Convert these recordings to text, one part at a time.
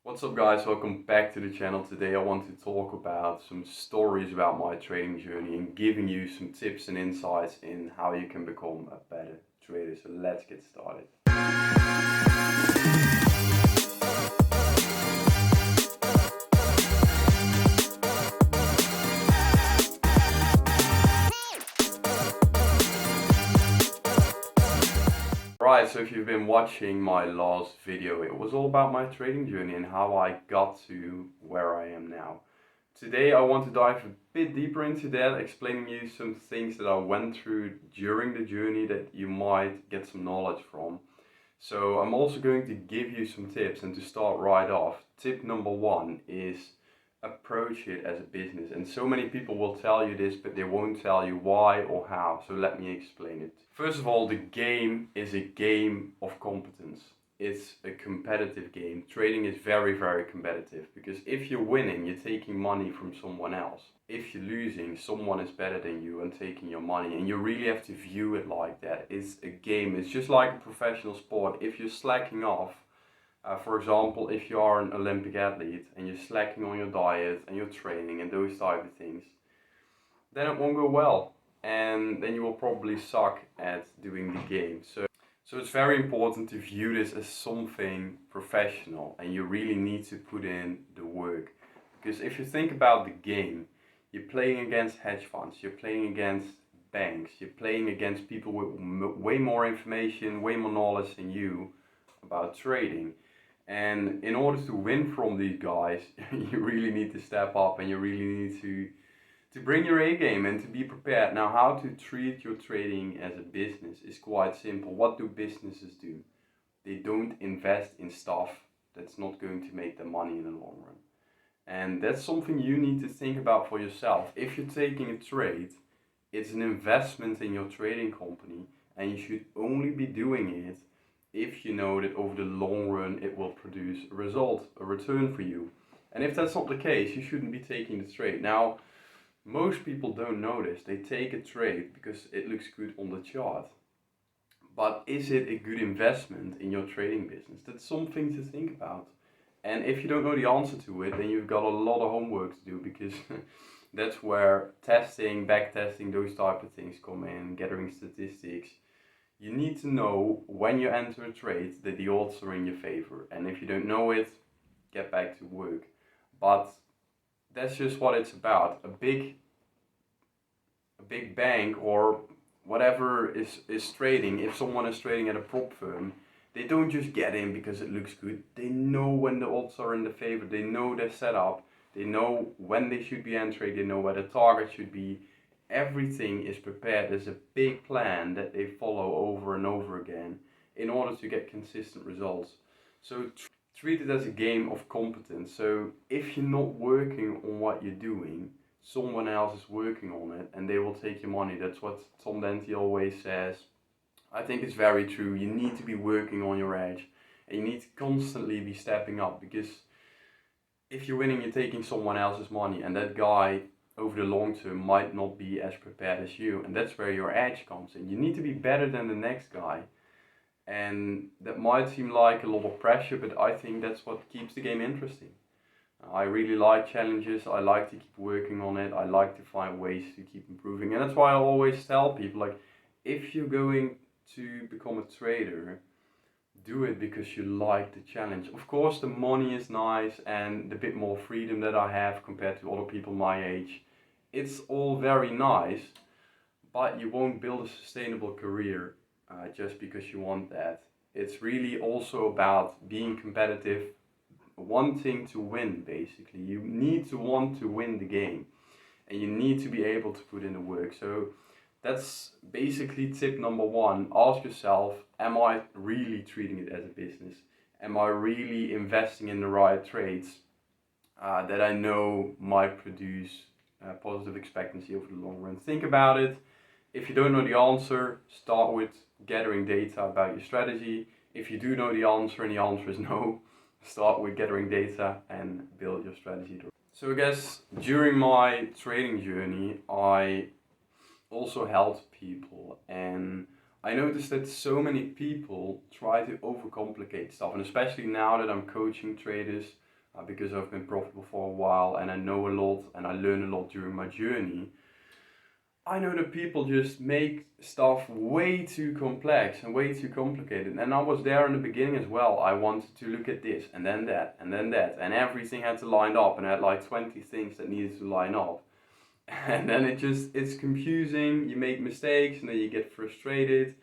What's up guys, welcome back to the channel. Today I want to talk about some stories about my trading journey and giving you some tips and insights in how you can become a better trader. So let's get started. Right, so if you've been watching my last video, it was all about my trading journey and how I got to where I am now. Today I want to dive a bit deeper into that, explaining you some things that I went through during the journey that you might get some knowledge from. So I'm also going to give you some tips, and to start right off, tip number one is approach it as a business. And so many people will tell you this, but they won't tell you why or how. So let me explain it. First of all, the game is a game of competence. It's a competitive game. Trading is very, very competitive because if you're winning, you're taking money from someone else. If you're losing, someone is better than you and taking your money, and you really have to view it like that. It's a game. It's just like a professional sport. If you're slacking off, for example, if you are an Olympic athlete and you're slacking on your diet and your training and those type of things, then it won't go well, and then you will probably suck at doing the game. So it's very important to view this as something professional, and you really need to put in the work. Because if you think about the game, you're playing against hedge funds, you're playing against banks, you're playing against people with way more information, way more knowledge than you about trading. And in order to win from these guys, you really need to step up, and you really need to bring your A game and to be prepared. Now, how to treat your trading as a business is quite simple. What do businesses do? They don't invest in stuff that's not going to make them money in the long run. And that's something you need to think about for yourself. If you're taking a trade, it's an investment in your trading company, and you should only be doing it if you know that over the long run it will produce a result, a return for you. And if that's not the case, you shouldn't be taking the trade. Now, most people don't know this. They take a trade because it looks good on the chart. But is it a good investment in your trading business? That's something to think about. And if you don't know the answer to it, then you've got a lot of homework to do, because that's where testing, back testing, those type of things come in, gathering statistics. You need to know when you enter a trade that the odds are in your favor. And if you don't know it, get back to work. But that's just what it's about. A big bank or whatever is trading, if someone is trading at a prop firm, they don't just get in because it looks good. They know when the odds are in their favor. They know their setup. They know when they should be entering. They know where the target should be. Everything is prepared. There's a big plan that they follow over and over again in order to get consistent results. So treat it as a game of competence. So if you're not working on what you're doing, someone else is working on it and they will take your money. That's what Tom Dante always says. I think it's very true. You need to be working on your edge, and you need to constantly be stepping up, because if you're winning, you're taking someone else's money, and that guy over the long term might not be as prepared as you, and that's where your edge comes in. You need to be better than the next guy, and that might seem like a lot of pressure, but I think that's what keeps the game interesting. I really like challenges. I like to keep working on it. I like to find ways to keep improving, and that's why I always tell people, like, if you're going to become a trader, do it because you like the challenge. Of course, the money is nice, and the bit more freedom that I have compared to other people my age, it's all very nice, but you won't build a sustainable career just because you want that. It's really also about being competitive, wanting to win. Basically, you need to want to win the game, and you need to be able to put in the work. So that's basically tip number one. Ask yourself, am I really treating it as a business? Am I really investing in the right trades that I know might produce positive expectancy over the long run? Think about it. If you don't know the answer, start with gathering data about your strategy. If you do know the answer and the answer is no, start with gathering data and build your strategy. So I guess during my trading journey, I also helped people, and I noticed that so many people try to overcomplicate stuff, and especially now that I'm coaching traders, because I've been profitable for a while and I know a lot and I learn a lot during my journey. I know that people just make stuff way too complex and way too complicated. And I was there in the beginning as well. I wanted to look at this and then that and then that. And everything had to line up, and I had like 20 things that needed to line up. And then it's confusing. You make mistakes and then you get frustrated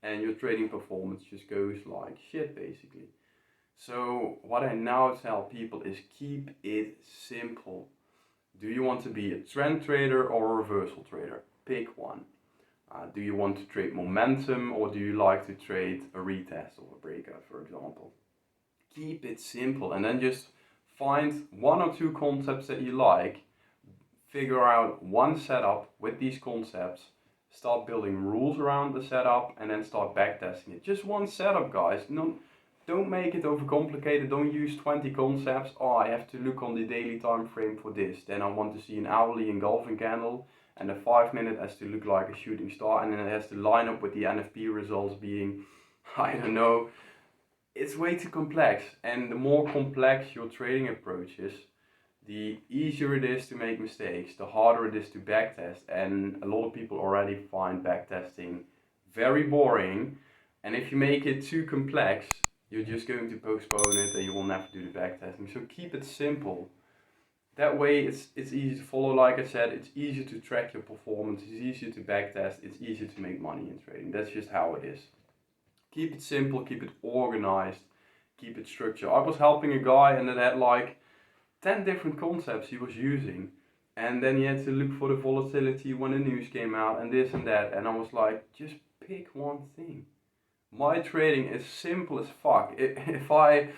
and your trading performance just goes like shit basically. So what I now tell people is keep it simple. Do you want to be a trend trader or a reversal trader? Pick one. Do you want to trade momentum or do you like to trade a retest or a breakout, for example? Keep it simple and then just find one or two concepts that you like, figure out one setup with these concepts, start building rules around the setup, and then start backtesting it. Just one setup, guys. No, don't make it overcomplicated. Don't use 20 concepts. Oh, I have to look on the daily time frame for this. Then I want to see an hourly engulfing candle, and the 5-minute has to look like a shooting star, and then it has to line up with the NFP results being, I don't know. It's way too complex, and the more complex your trading approach is, the easier it is to make mistakes, the harder it is to backtest. And a lot of people already find backtesting very boring. And if you make it too complex, you're just going to postpone it and you will never do the backtesting. So keep it simple. That way it's easy to follow. Like I said, it's easier to track your performance, it's easier to backtest, it's easier to make money in trading. That's just how it is. Keep it simple, keep it organized, keep it structured. I was helping a guy and that had like 10 different concepts he was using, and then he had to look for the volatility when the news came out and this and that, and I was like, just pick one thing. My trading is simple as fuck. If I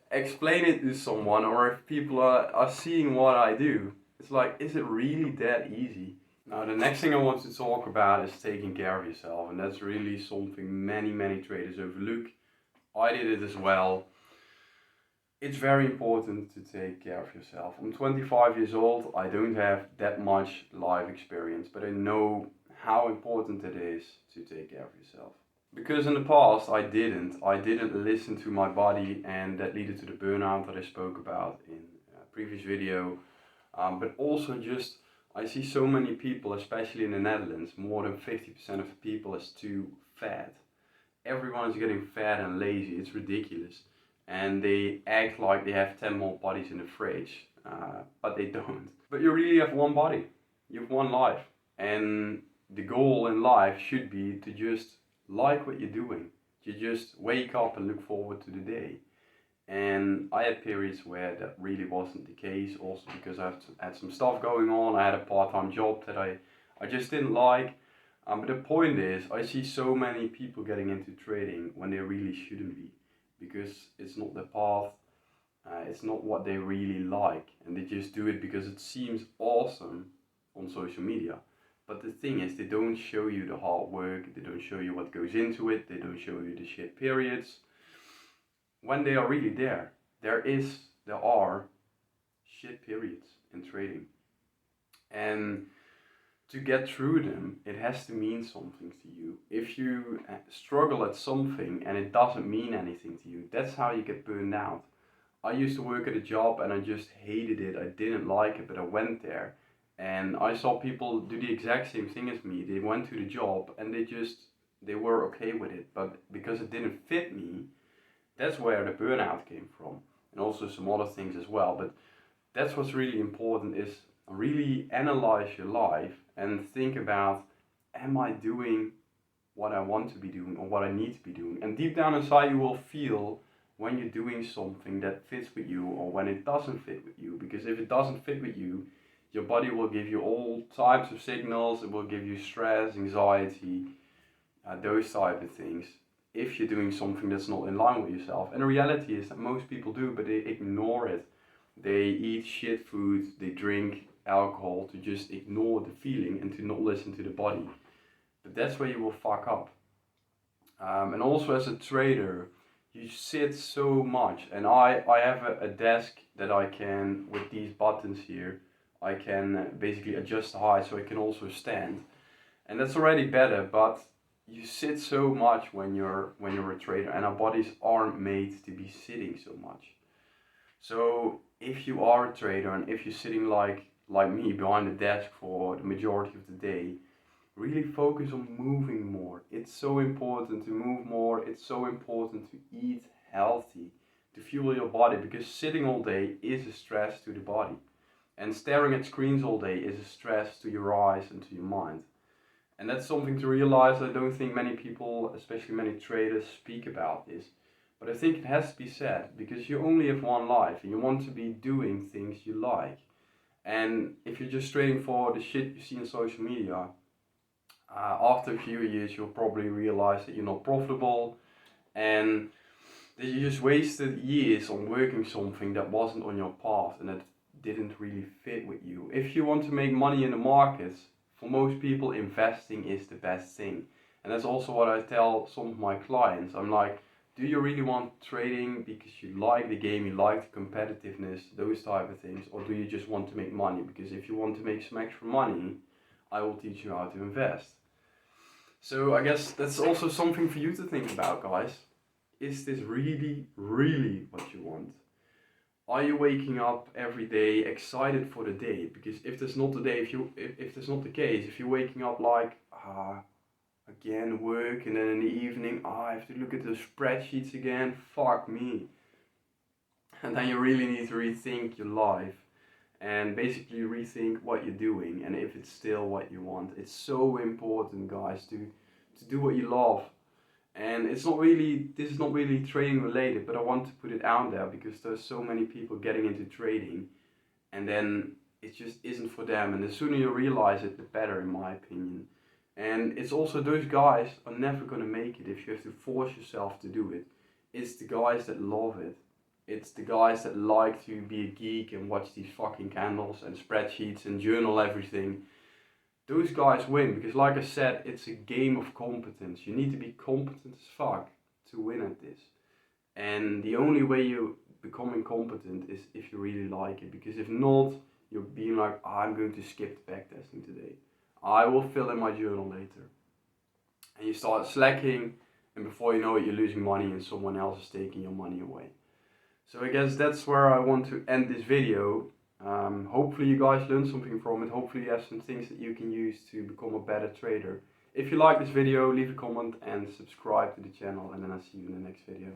explain it to someone or if people are seeing what I do, it's like, is it really that easy? Now the next thing I want to talk about is taking care of yourself, and that's really something many traders overlook. I did it as well. It's very important to take care of yourself. I'm 25 years old, I don't have that much life experience, but I know how important it is to take care of yourself. Because in the past I didn't listen to my body, and that led to the burnout that I spoke about in a previous video. But also just, I see so many people, especially in the Netherlands, more than 50% of the people is too fat. Everyone is getting fat and lazy, it's ridiculous. And they act like they have 10 more bodies in the fridge, but they don't. But you really have one body, you have one life, and the goal in life should be to just like what you're doing. You just wake up and look forward to the day. And I had periods where that really wasn't the case, also because I had some stuff going on. I had a part-time job that I just didn't like. But the point is, I see so many people getting into trading when they really shouldn't be, because it's not the path, it's not what they really like, and they just do it because it seems awesome on social media. But the thing is, they don't show you the hard work, they don't show you what goes into it, they don't show you the shit periods. When they are really there, there are shit periods in trading. And to get through them, it has to mean something to you. If you struggle at something and it doesn't mean anything to you, that's how you get burned out. I used to work at a job and I just hated it. I didn't like it, but I went there. And I saw people do the exact same thing as me. They went to the job and they were okay with it. But because it didn't fit me, that's where the burnout came from. And also some other things as well. But that's what's really important, is really analyze your life and think about, am I doing what I want to be doing or what I need to be doing? And deep down inside you will feel when you're doing something that fits with you or when it doesn't fit with you. Because if it doesn't fit with you, your body will give you all types of signals. It will give you stress, anxiety, those type of things, if you're doing something that's not in line with yourself. And the reality is that most people do, but they ignore it. They eat shit food, they drink alcohol to just ignore the feeling and to not listen to the body. But that's where you will fuck up. And also as a trader, you sit so much. And I have a desk that I can, with these buttons here, I can basically adjust the height so I can also stand. And that's already better, but you sit so much when you're a trader, and our bodies aren't made to be sitting so much. So if you are a trader and if you're sitting like me behind the desk for the majority of the day, really focus on moving more. It's so important to move more. It's so important to eat healthy, to fuel your body, because sitting all day is a stress to the body. And staring at screens all day is a stress to your eyes and to your mind. And that's something to realize. I don't think many people, especially many traders, speak about this. But I think it has to be said, because you only have one life and you want to be doing things you like. And if you're just trading for the shit you see on social media, after a few years you'll probably realize that you're not profitable and that you just wasted years on working something that wasn't on your path and that didn't really fit with you. If you want to make money in the markets, for most people investing is the best thing. And that's also what I tell some of my clients. I'm like, do you really want trading because you like the game, you like the competitiveness, those type of things, or do you just want to make money? Because if you want to make some extra money, I will teach you how to invest. So I guess that's also something for you to think about, guys. Is this really, really what you want? Are you waking up every day excited for the day? Because if that's not the day, if that's not the case, if you're waking up like, again work, and then in the evening, I have to look at the spreadsheets again, fuck me. And then you really need to rethink your life and basically rethink what you're doing and if it's still what you want. It's so important, guys, to do what you love. And this is not really trading related, but I want to put it out there because there's so many people getting into trading and then it just isn't for them. And the sooner you realize it, the better, in my opinion. And it's also, those guys are never going to make it if you have to force yourself to do it. It's the guys that love it. It's the guys that like to be a geek and watch these fucking candles and spreadsheets and journal everything. Those guys win, because like I said, it's a game of competence. You need to be competent as fuck to win at this. And the only way you become incompetent is if you really like it. Because if not, you're being like, I'm going to skip the backtesting today. I will fill in my journal later. And you start slacking, and before you know it, you're losing money and someone else is taking your money away. So I guess that's where I want to end this video. Hopefully you guys learned something from it. Hopefully you have some things that you can use to become a better trader. If you like this video, leave a comment and subscribe to the channel, and then I'll see you in the next video.